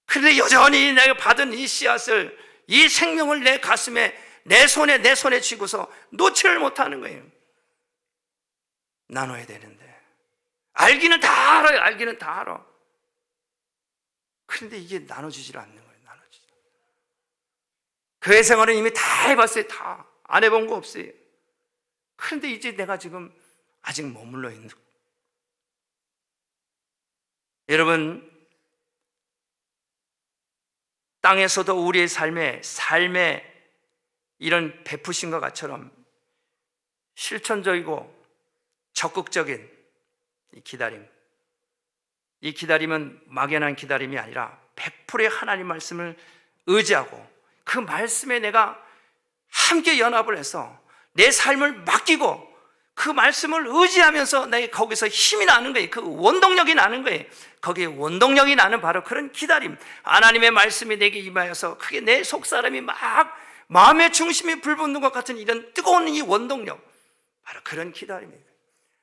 그런데 여전히 내가 받은 이 씨앗을, 이 생명을 내 가슴에, 내 손에 쥐고서 놓지를 못하는 거예요. 나눠야 되는데 알기는 다 알아. 그런데 이게 나눠지질 않는 거예요. 교회 생활은 이미 다 해봤어요. 다 안 해본 거 없어요. 그런데 이제 내가 지금 아직 머물러 있는 거예요. 여러분, 땅에서도 우리의 삶에 이런 베푸신 것처럼 실천적이고 적극적인 이 기다림은 막연한 기다림이 아니라 100%의 하나님 말씀을 의지하고 그 말씀에 내가 함께 연합을 해서 내 삶을 맡기고 그 말씀을 의지하면서 내가 거기서 힘이 나는 거예요. 그 원동력이 나는 거예요. 거기에 원동력이 나는 바로 그런 기다림, 하나님의 말씀이 내게 임하여서 그게 내 속사람이 막 마음의 중심이 불붙는 것 같은 이런 뜨거운 이 원동력, 바로 그런 기다림이에요.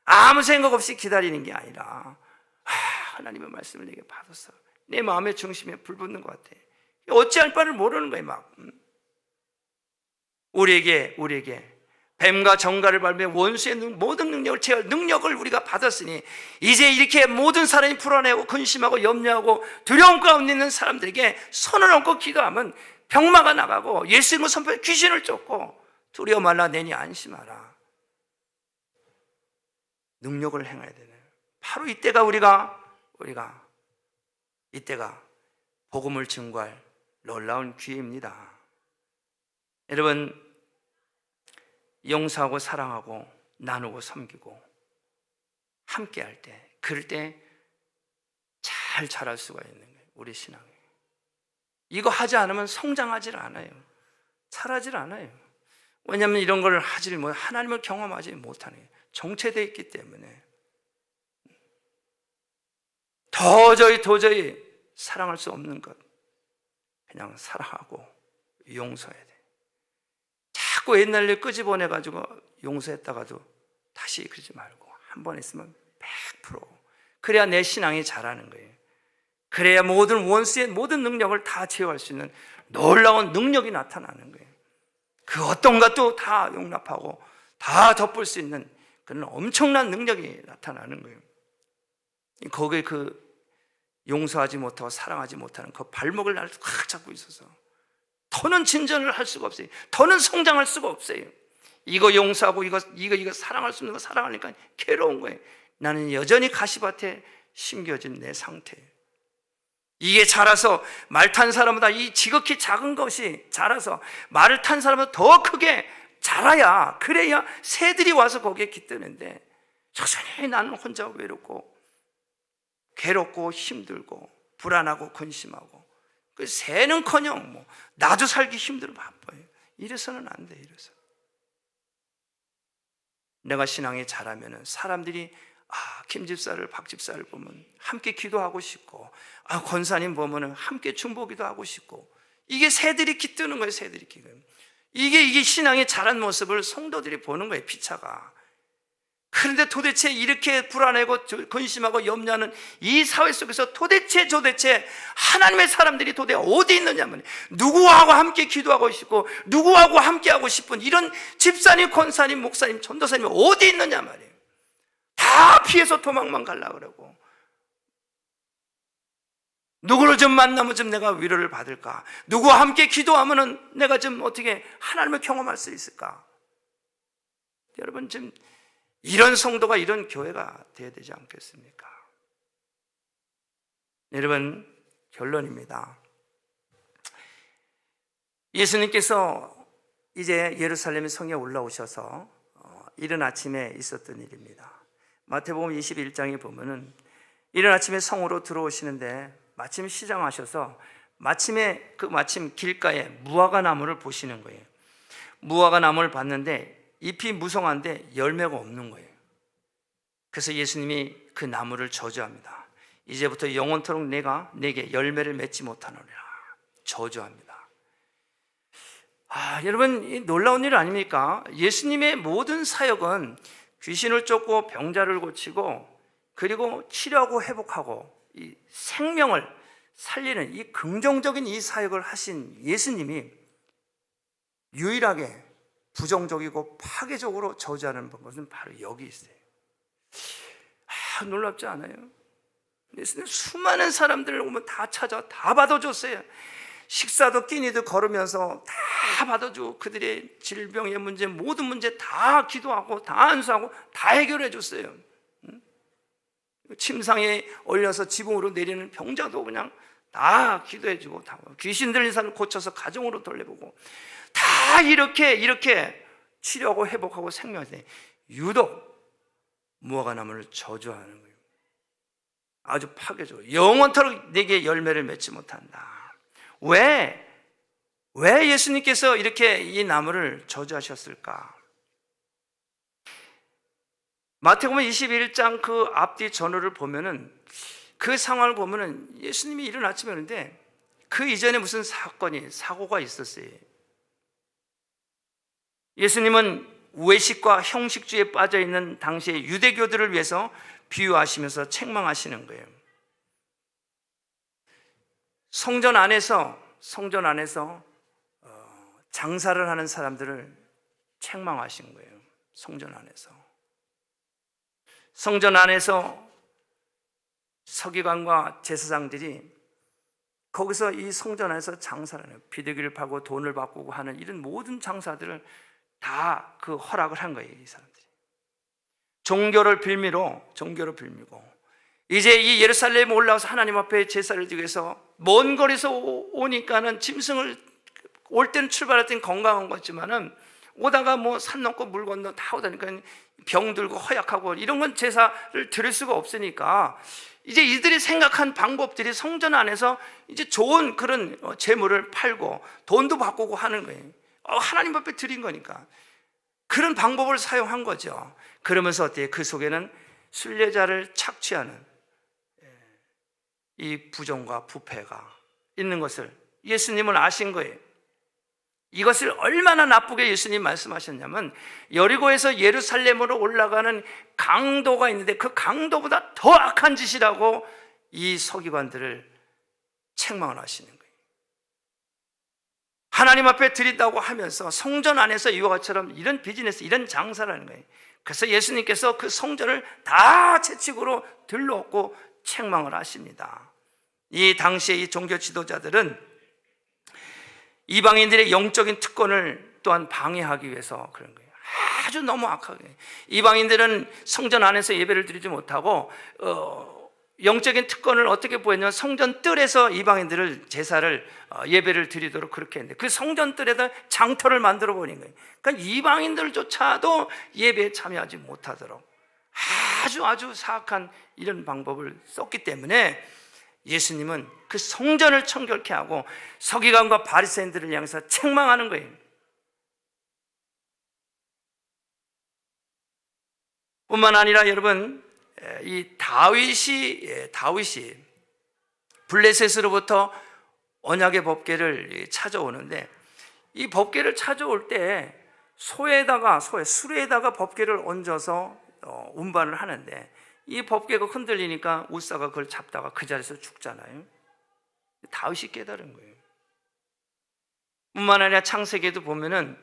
아무 생각 없이 기다리는 게 아니라 하나님의 말씀을 내게 받아서 내 마음의 중심에 불붙는 것 같아. 어찌할 바를 모르는 거예요. 막 우리에게 뱀과 정갈을 밟으며 원수의 모든 능력을 제어할 능력을 우리가 받았으니 이제 이렇게 모든 사람이 불안해하고 근심하고 염려하고 두려움 가운데 있는 사람들에게 손을 얹고 기도하면 병마가 나가고 예수님을 선포해 귀신을 쫓고 두려워 말라 내니 안심하라. 능력을 행해야 되는 바로 이때가 우리가 이때가 복음을 증거할 놀라운 기회입니다. 여러분, 용서하고 사랑하고 나누고 섬기고 함께 할 때, 그럴 때 잘 자랄 수가 있는 거예요. 우리 신앙에 이거 하지 않으면 성장하질 않아요. 자라질 않아요. 왜냐하면 이런 걸 하지를 못, 하나님을 경험하지 못하는 거예요. 정체되어 있기 때문에. 도저히 사랑할 수 없는 것, 그냥 사랑하고 용서해야 돼. 자꾸 옛날 일 끄집어내가지고 용서했다가도 다시 그러지 말고 한 번 했으면 100%. 그래야 내 신앙이 자라는 거예요. 그래야 모든 원수의 모든 능력을 다 제어할 수 있는 놀라운 능력이 나타나는 거예요. 그 어떤 것도 다 용납하고 다 덮을 수 있는 그런 엄청난 능력이 나타나는 거예요. 거기에 그 용서하지 못하고 사랑하지 못하는 그 발목을 나를 확 잡고 있어서 더는 진전을 할 수가 없어요. 더는 성장할 수가 없어요. 이거 용서하고 이거 사랑할 수 있는 거 사랑하니까 괴로운 거예요. 나는 여전히 가시밭에 심겨진 내 상태예요. 이게 자라서 말 탄 사람보다 이 지극히 작은 것이 자라서 말을 탄 사람보다 더 크게 자라야, 그래야 새들이 와서 거기에 깃드는데 여전히 나는 혼자 외롭고 괴롭고 힘들고 불안하고 근심하고 그 새는커녕 뭐 나도 살기 힘들어 바빠요. 이래서는 안 돼. 이래서 내가 신앙이 자라면은 사람들이 김 집사를 박 집사를 보면 함께 기도하고 싶고 권사님 보면은 함께 중보기도 하고 싶고 이게 새들이 깃드는 거예요. 새들이 깃드는 이게 신앙이 자란 모습을 성도들이 보는 거예요. 피차가. 그런데 도대체 이렇게 불안하고 근심하고 염려하는 이 사회 속에서 도대체 하나님의 사람들이 도대체 어디 있느냐면 누구하고 함께 기도하고 싶고 누구하고 함께 하고 싶은 이런 집사님, 권사님, 목사님, 전도사님이 어디 있느냐 말이에요. 다 피해서 도망만 가려고 그러고 누구를 좀 만나면 좀 내가 위로를 받을까, 누구와 함께 기도하면은 내가 좀 어떻게 하나님을 경험할 수 있을까. 여러분 좀 이런 성도가 이런 교회가 되어야 되지 않겠습니까? 여러분 결론입니다. 예수님께서 이제 예루살렘 성에 올라오셔서 이른 아침에 있었던 일입니다. 마태복음 21장에 보면은 이른 아침에 성으로 들어오시는데 마침 시장하셔서 마침 길가에 무화과 나무를 보시는 거예요. 무화과 나무를 봤는데 잎이 무성한데 열매가 없는 거예요. 그래서 예수님이 그 나무를 저주합니다. 이제부터 영원토록 내게 열매를 맺지 못하노라. 저주합니다. 여러분 놀라운 일 아닙니까? 예수님의 모든 사역은 귀신을 쫓고 병자를 고치고 그리고 치료하고 회복하고 이 생명을 살리는 이 긍정적인 이 사역을 하신 예수님이 유일하게 부정적이고 파괴적으로 저주하는 것은 바로 여기 있어요. 놀랍지 않아요? 예수님 수많은 사람들을 오면 다 찾아 다 받아줬어요. 식사도 끼니도 걸으면서 다 받아주고 그들의 질병의 문제 모든 문제 다 기도하고 다 안수하고 다 해결해 줬어요. 침상에 올려서 지붕으로 내리는 병자도 그냥 다 기도해 주고 다 귀신 들린 사람을 고쳐서 가정으로 돌려보고 다 이렇게 치료하고 회복하고 생명하는데 유독 무화과 나무를 저주하는 거예요. 아주 파괴적으로 영원토록 내게 열매를 맺지 못한다. 왜 예수님께서 이렇게 이 나무를 저주하셨을까? 마태복음 21장 그 앞뒤 전후를 보면은 그 상황을 보면은 예수님이 이른 아침에 오는데 그 이전에 무슨 사고가 있었어요. 예수님은 외식과 형식주의에 빠져 있는 당시의 유대교들을 위해서 비유하시면서 책망하시는 거예요. 성전 안에서 장사를 하는 사람들을 책망하신 거예요. 성전 안에서 서기관과 제사장들이 거기서 이 성전 안에서 장사를 해요. 비둘기를 파고 돈을 바꾸고 하는 이런 모든 장사들을 다 그 허락을 한 거예요. 이 사람들이 종교를 빌미고 이제 이 예루살렘에 올라와서 하나님 앞에 제사를 드리기 위해서 먼 거리에서 오니까는 짐승을 올 때는 출발할 때는 건강한 거지만은 오다가 뭐 산 넘고 물 건너 다 오다니까 병 들고 허약하고 이런 건 제사를 드릴 수가 없으니까 이제 이들이 생각한 방법들이 성전 안에서 이제 좋은 그런 재물을 팔고 돈도 바꾸고 하는 거예요. 하나님 앞에 드린 거니까 그런 방법을 사용한 거죠. 그러면서 어때요? 그 속에는 순례자를 착취하는 이 부정과 부패가 있는 것을 예수님은 아신 거예요. 이것을 얼마나 나쁘게 예수님 말씀하셨냐면 여리고에서 예루살렘으로 올라가는 강도가 있는데 그 강도보다 더 악한 짓이라고 이 서기관들을 책망을 하시는 거예요. 하나님 앞에 드린다고 하면서 성전 안에서 이와 같이처럼 이런 비즈니스, 이런 장사를 하는 거예요. 그래서 예수님께서 그 성전을 다 채찍으로 들러엎고 책망을 하십니다. 이 당시에 이 종교 지도자들은 이방인들의 영적인 특권을 또한 방해하기 위해서 그런 거예요. 아주 너무 악하게. 이방인들은 성전 안에서 예배를 드리지 못하고 영적인 특권을 어떻게 보였냐면 성전 뜰에서 이방인들을 제사를 예배를 드리도록 그렇게 했는데 그 성전 뜰에다 장터를 만들어 버린 거예요. 그러니까 이방인들조차도 예배에 참여하지 못하도록 아주 사악한 이런 방법을 썼기 때문에 예수님은 그 성전을 청결케 하고 서기관과 바리새인들을 향해서 책망하는 거예요. 뿐만 아니라 여러분, 이 다윗이 블레셋으로부터 언약의 법궤를 찾아오는데 이 법궤를 찾아올 때 수레에다가 법궤를 얹어서 운반을 하는데 이 법궤가 흔들리니까 우사가 그걸 잡다가 그 자리에서 죽잖아요. 다윗이 깨달은 거예요. 뿐만 아니라 창세기에도 보면은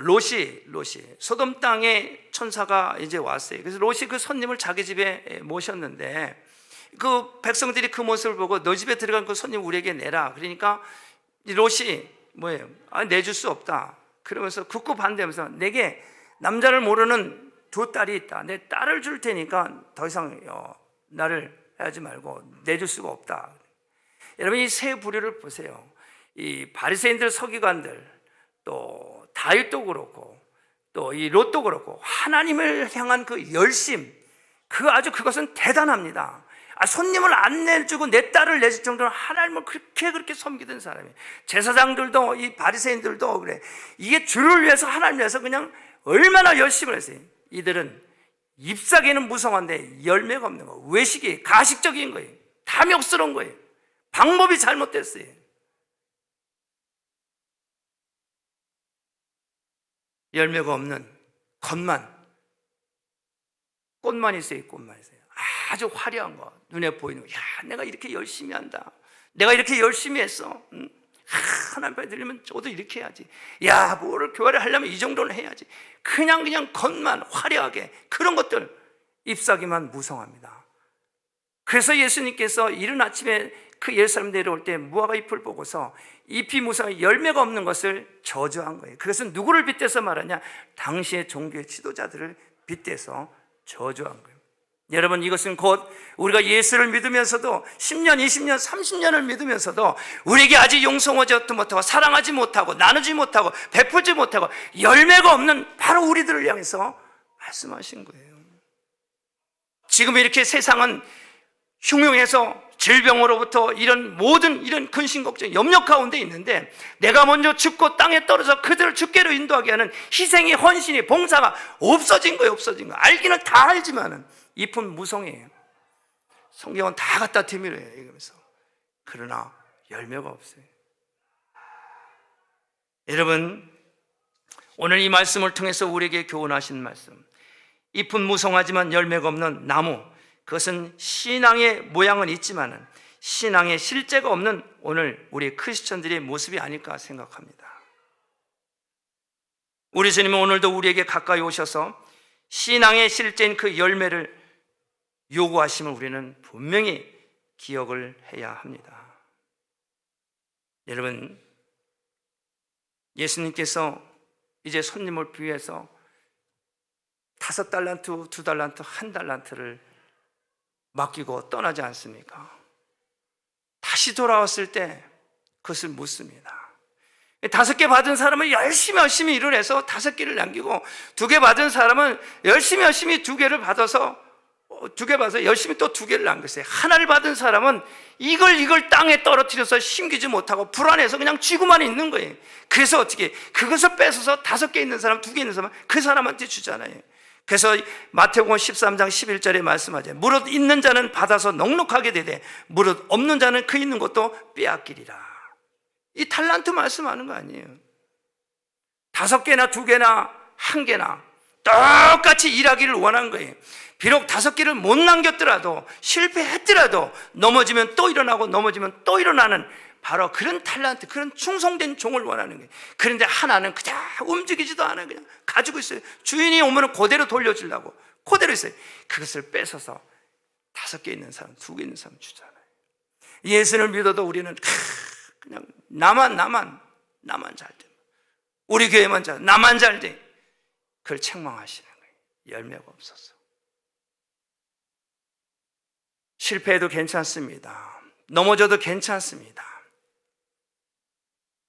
롯이 소돔 땅에 천사가 이제 왔어요. 그래서 롯이 그 손님을 자기 집에 모셨는데 그 백성들이 그 모습을 보고 너 집에 들어간 그 손님 우리에게 내라. 그러니까 롯이 뭐예요? 내줄 수 없다. 그러면서 굳고 반대하면서 내게 남자를 모르는 두 딸이 있다. 내 딸을 줄 테니까 더 이상 나를 하지 말고 내줄 수가 없다. 여러분 이 세 부류를 보세요. 이 바리새인들, 서기관들, 또 다윗도 그렇고 또 이 롯도 그렇고 하나님을 향한 그 열심, 그것은 대단합니다. 손님을 안 내주고 내 딸을 내줄 정도로 하나님을 그렇게 섬기던 사람이에요. 제사장들도 이 바리새인들도 그래. 이게 주를 위해서 하나님을 위해서 그냥 얼마나 열심을 했어요. 이들은 잎사귀는 무성한데 열매가 없는 거, 외식이 가식적인 거예요. 탐욕스러운 거예요. 방법이 잘못됐어요. 열매가 없는 꽃만 있어요. 아주 화려한 거, 눈에 보이는 거. 야, 내가 이렇게 열심히 한다. 내가 이렇게 열심히 했어. 하나님 앞에 들리면 저도 이렇게 해야지. 야, 뭐를 교회를 하려면 이 정도는 해야지. 그냥 겉만 화려하게 그런 것들, 잎사귀만 무성합니다. 그래서 예수님께서 이른 아침에 그 예루살렘 내려올 때 무화과 잎을 보고서 잎이 무성하게 열매가 없는 것을 저주한 거예요. 그것은 누구를 빗대서 말하냐? 당시의 종교의 지도자들을 빗대서 저주한 거예요. 여러분, 이것은 곧 우리가 예수를 믿으면서도 10년, 20년, 30년을 믿으면서도 우리에게 아직 용서하지 못하고 사랑하지 못하고 나누지 못하고 베풀지 못하고 열매가 없는 바로 우리들을 향해서 말씀하신 거예요. 지금 이렇게 세상은 흉흉해서 질병으로부터 이런 모든 이런 근심 걱정, 염려 가운데 있는데 내가 먼저 죽고 땅에 떨어져 그들을 주께로 인도하게 하는 희생이, 헌신이, 봉사가 없어진 거예요. 알기는 다 알지만은 잎은 무성해요. 성경은 다 갖다 뒤밀어요. 이러면서. 그러나 열매가 없어요. 여러분, 오늘 이 말씀을 통해서 우리에게 교훈하신 말씀, 잎은 무성하지만 열매가 없는 나무, 그것은 신앙의 모양은 있지만 신앙의 실제가 없는 오늘 우리 크리스천들의 모습이 아닐까 생각합니다. 우리 주님은 오늘도 우리에게 가까이 오셔서 신앙의 실제인 그 열매를 요구하심을 우리는 분명히 기억을 해야 합니다. 여러분, 예수님께서 이제 손님을 비유해서 5달란트, 2달란트, 1달란트를 맡기고 떠나지 않습니까? 다시 돌아왔을 때 그것을 묻습니다. 5개 받은 사람은 열심히 일을 해서 5개를 남기고 2개 받은 사람은 열심히 2개를 받아서 두 개 봐서 열심히 또 두 개를 남겼어요. 하나를 받은 사람은 이걸 땅에 떨어뜨려서 심기지 못하고 불안해서 그냥 쥐고만 있는 거예요. 그래서 어떻게 그것을 뺏어서 5개 있는 사람, 2개 있는 사람 그 사람한테 주잖아요. 그래서 마태복음 13장 11절에 말씀하죠. 무릇 있는 자는 받아서 넉넉하게 되되 무릇 없는 자는 그 있는 것도 빼앗기리라. 이 탈란트 말씀하는 거 아니에요. 5개나 2개나 1개나 똑같이 일하기를 원한 거예요. 비록 5개를 못 남겼더라도 실패했더라도 넘어지면 또 일어나고 넘어지면 또 일어나는 바로 그런 탈란트, 그런 충성된 종을 원하는 거예요. 그런데 하나는 그냥 움직이지도 않아요. 그냥 가지고 있어요. 주인이 오면 그대로 돌려주려고 그대로 있어요. 그것을 뺏어서 5개 있는 사람, 2개 있는 사람 주잖아요. 예수를 믿어도 우리는 그냥 나만 잘 돼. 우리 교회만 잘, 나만 잘 돼. 그걸 책망하시는 거예요. 열매가 없어서. 실패해도 괜찮습니다. 넘어져도 괜찮습니다.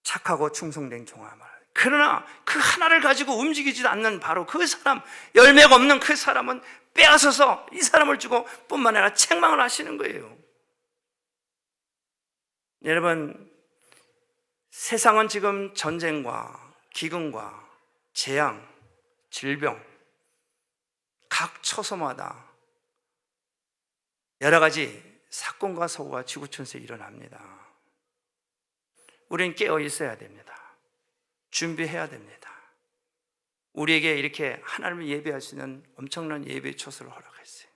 착하고 충성된 종아 말. 그러나 그 하나를 가지고 움직이지 않는 바로 그 사람, 열매가 없는 그 사람은 빼앗아서 이 사람을 주고 뿐만 아니라 책망을 하시는 거예요. 여러분, 세상은 지금 전쟁과 기근과 재앙, 질병, 각 처소마다 여러 가지 사건과 사고가 지구촌에서 일어납니다. 우리는 깨어 있어야 됩니다. 준비해야 됩니다. 우리에게 이렇게 하나님을 예배할 수 있는 엄청난 예배의 초소를 허락했어요.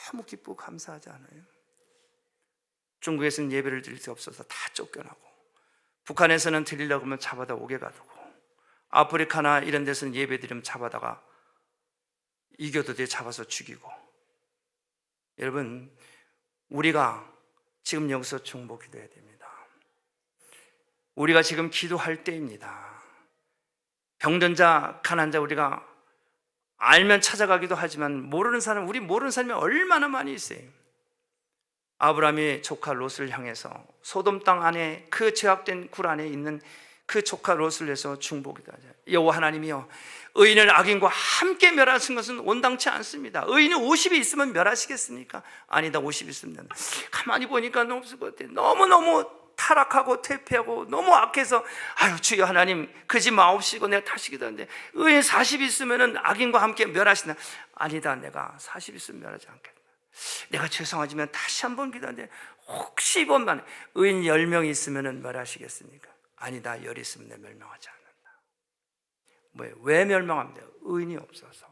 너무 기쁘고 감사하지 않아요? 중국에서는 예배를 드릴 수 없어서 다 쫓겨나고, 북한에서는 드리려고 하면 잡아다 옥에 가두고, 아프리카나 이런 데서는 예배 드리면 잡아다가 이교도들이 잡아서 죽이고. 여러분, 우리가 지금 여기서 중보 기도해야 됩니다. 우리가 지금 기도할 때입니다. 병든 자, 가난한 자 우리가 알면 찾아가기도 하지만 모르는 사람, 우리 모르는 사람이 얼마나 많이 있어요. 아브라함이 조카 롯을 향해서 소돔 땅 안에 그 죄악된 굴 안에 있는 그 조카 롯을 위해서 중보기도 하죠. 여호와 하나님이여, 의인을 악인과 함께 멸하신 것은 온당치 않습니다. 의인이 50이 있으면 멸하시겠습니까? 아니다, 50이 있으면. 가만히 보니까 너무 없을 것 같아요. 너무너무 타락하고 퇴폐하고 너무 악해서 아유 주여 하나님 그 집 마옵시고 내가 다시 기도하는데 의인 40이 있으면 악인과 함께 멸하신다. 아니다, 내가 40이 있으면 멸하지 않겠다. 내가 죄송하지만 다시 한번 기도하는데 혹시 이번만 의인 10명이 있으면 멸하시겠습니까? 아니다, 10이 있으면 내 멸망하지 않는다. 왜 멸망합니다? 의인이 없어서.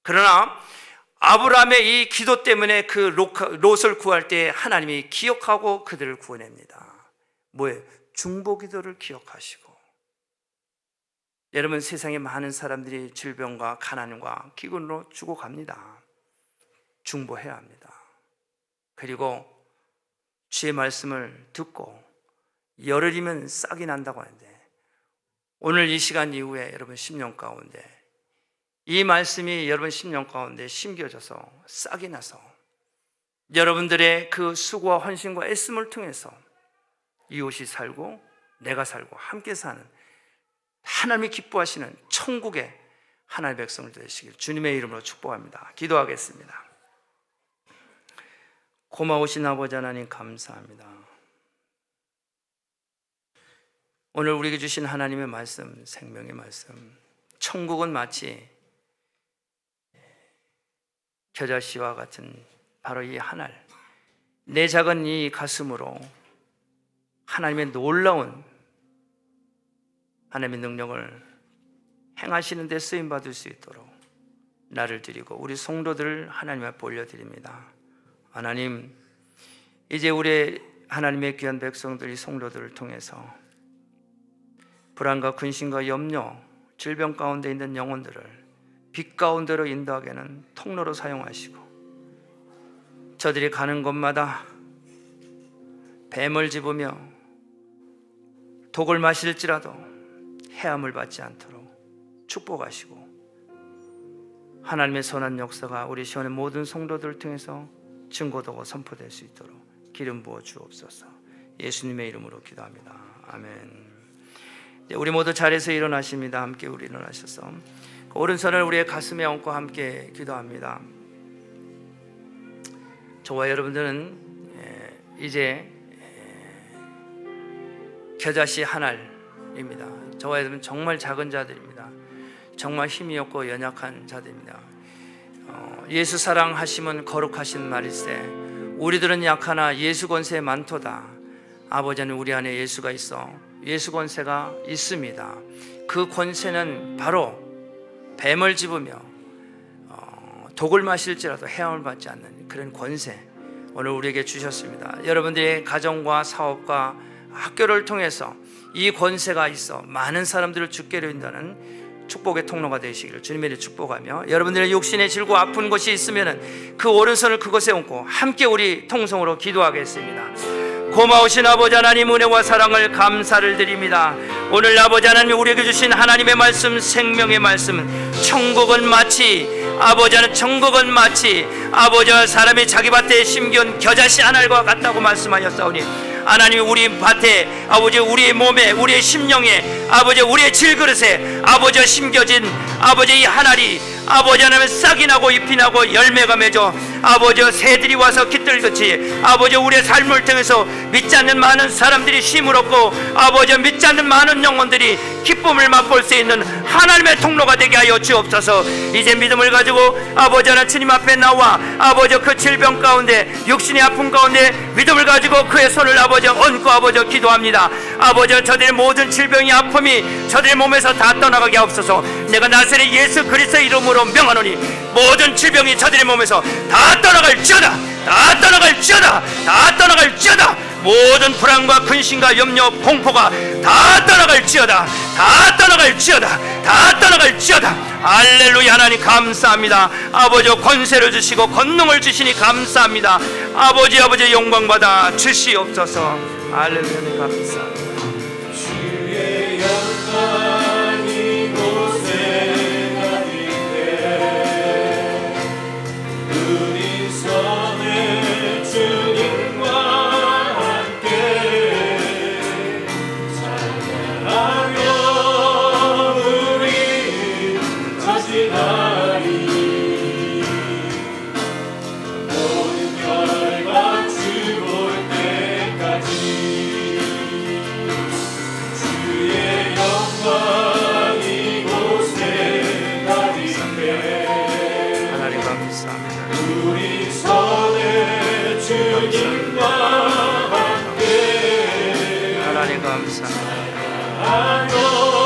그러나 아브라함의 이 기도 때문에 그 롯을 구할 때 하나님이 기억하고 그들을 구원합니다. 뭐예요? 중보 기도를 기억하시고. 여러분, 세상에 많은 사람들이 질병과 가난과 기근으로 죽어갑니다. 중보해야 합니다. 그리고 주의 말씀을 듣고 열흘이면 싹이 난다고 하는데, 오늘 이 시간 이후에 여러분 10년 가운데 이 말씀이 여러분 10년 가운데 심겨져서 싹이 나서 여러분들의 그 수고와 헌신과 애씀을 통해서 이웃이 살고 내가 살고 함께 사는 하나님이 기뻐하시는 천국의 하나님의 백성을 되시길 주님의 이름으로 축복합니다. 기도하겠습니다. 고마우신 아버지 하나님 감사합니다. 오늘 우리에게 주신 하나님의 말씀, 생명의 말씀, 천국은 마치 겨자씨와 같은 바로 이 하늘, 내 작은 이 가슴으로 하나님의 놀라운 하나님의 능력을 행하시는 데 쓰임받을 수 있도록 나를 드리고 우리 성도들을 하나님 앞에 올려드립니다. 하나님, 이제 우리 하나님의 귀한 백성들이 성도들을 통해서 불안과 근심과 염려, 질병 가운데 있는 영혼들을 빛 가운데로 인도하게는 통로로 사용하시고, 저들이 가는 곳마다 뱀을 집으며 독을 마실지라도 해함을 받지 않도록 축복하시고, 하나님의 선한 역사가 우리 시온의 모든 성도들을 통해서 증거되고 선포될 수 있도록 기름 부어 주옵소서. 예수님의 이름으로 기도합니다. 아멘. 우리 모두 자리에서 일어나십니다. 함께 우리 일어나셔서 오른손을 우리의 가슴에 얹고 함께 기도합니다. 저와 여러분들은 이제 겨자씨 한 알입니다. 저와 여러분은 정말 작은 자들입니다. 정말 힘이 없고 연약한 자들입니다. 예수 사랑하시면 거룩하신 말일세 우리들은 약하나 예수 권세 많도다. 아버지는 우리 안에 예수가 있어 예수 권세가 있습니다. 그 권세는 바로 뱀을 집으며 독을 마실지라도 해함을 받지 않는 그런 권세 오늘 우리에게 주셨습니다. 여러분들의 가정과 사업과 학교를 통해서 이 권세가 있어 많은 사람들을 죽게 이룬다는 축복의 통로가 되시기를 주님의 축복하며, 여러분들의 육신의 질고 아픈 것이 있으면 그 오른손을 그것에 얹고 함께 우리 통성으로 기도하겠습니다. 고마우신 아버지 하나님, 은혜와 사랑을 감사를 드립니다. 오늘 아버지 하나님 우리에게 주신 하나님의 말씀, 생명의 말씀, 천국은 마치 천국은 마치 사람이 자기 밭에 심겨온 겨자씨 한 알과 같다고 말씀하셨사오니, 하나님 우리 밭에 우리의 몸에 우리의 심령에 우리의 질그릇에 심겨진 이 한 알이 하나님 싹이 나고 잎이 나고 열매가 맺어 새들이 와서 깃들같이 우리의 삶을 통해서 믿지 않는 많은 사람들이 힘을 얻고 믿지 않는 많은 영혼들이 기쁨을 맛볼 수 있는 하나님의 통로가 되게 하여 주옵소서. 이제 믿음을 가지고 하나님 주님 앞에 나와 그 질병 가운데 육신의 아픔 가운데 믿음을 가지고 그의 손을 얹고 기도합니다. 저들의 모든 질병이 아픔이 저들의 몸에서 다 떠나가게 하옵소서. 내가 나사렛 예수 그리스도의 이름으로 명하노니 모든 질병이 저들의 몸에서 다 떠나갈지어다. 다 떠나갈지어다. 다 떠나갈지어다. 모든 불안과 근심과 염려 공포가 다 떠나갈지어다. 다 떠나갈지어다. 다 떠나갈지어다. 할렐루야. 하나님 감사합니다. 권세를 주시고 권능을 주시니 감사합니다. 아버지 영광 받아 주시옵소서. 할렐루야. 감사합니다. 주의 영광이 곳에 가득해 우리 손을 주님과 함께 찬양하며 우리 전진하리. 모든 결과 주볼 때까지 주의 영광 이곳에 가득해 하나님 감사합니다. 우리 손에 주님과 함께 하나님 감사합니다. 하며